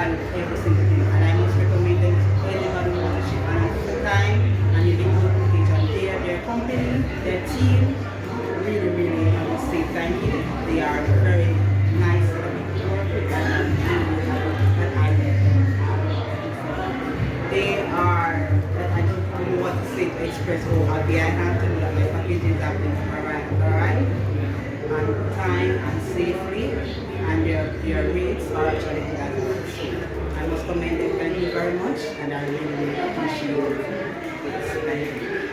value every single thing. And I must recommend them to anybody who wants to ship on the time and you didn't good location. Their company, their team, really, really, I must say thank you. They are very nice to work with and I'm really happy that I met them. They are, I don't know what to say to express how happy I am to know that my packages have been arrived on time and safely, and their rates are actually good. So I must commend them. Thank you very much, and I really, really appreciate it. Thank you.